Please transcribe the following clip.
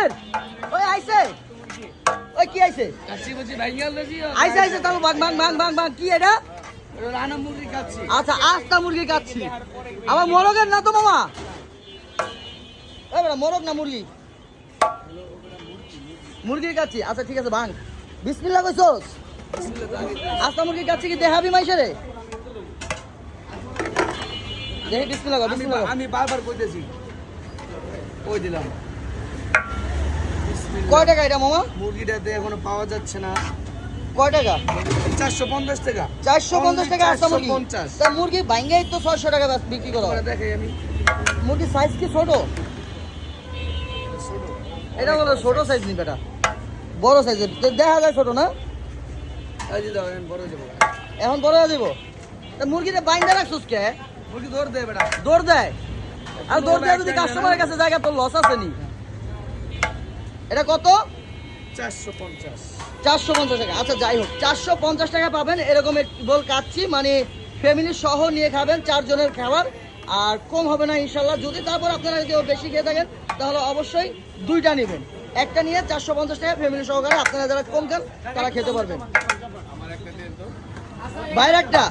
আইছেন ওই আইছে ওই কি আইছে কাচ্চি বুঝি ভাইঙ্গাল লজি আইছে আইছে তাহলে বাং কি এটা রানা মুরগি কাচ্চি আচ্ছা আস্তা মুরগি কাচ্ছি আমার মোরগের না তো মামা এবারে মোরগ না মুরগি মুরগির কাচ্ছি আচ্ছা ঠিক আছে ভাঙ বিসমিল্লাহ কইছস আস্তা মুরগি কাচ্ছি কি দেখাবি মাইশারে দেখি বিসমিল্লাহ কর বিসমিল্লাহ আমি বারবার কইতেছি কই দিলাম কয় টাকা এটা মামা মুরগিটাতে এখনো পাওয়া যাচ্ছে না কয় টাকা 450 টাকা 450 টাকা আস্তা মুরগি 450 তা মুরগি ভাঙ্গাই তো 600 টাকা বিক্রি করা হয় দেখাই আমি মুরগি সাইজ কি ছোট এটা বলো ছোট সাইজ নি বেটা বড় সাইজের দেখা যায় ছোট না এই যে দাও এখন বড় হয়ে যাবে এখন বড় হয়ে যাবো তা মুরগিটা বাইন্দা রাখছিস কে মুরগি দৌড় দে বেটা দৌড় দেয় আর দৌড় দেয় যদি কাস্টমারের কাছে জায়গা তোর লস আছে নি এটা কত 450 450 টাকা আচ্ছা যাই হোক 450 টাকা পাবেন এরকম বল কাচ্ছি মানে ফ্যামিলি সহ নিয়ে খাবেন 4 জনের খাবার আর কম হবে না ইনশাল্লাহ যদি তারপর আপনারা কেউ বেশি খেয়ে থাকেন তাহলে অবশ্যই দুইটা নেবেন একটা নিয়ে 450 টাকা ফ্যামিলি সহকারে আপনারা যারা কম খান তারা খেতে পারবেন বাইরে একটা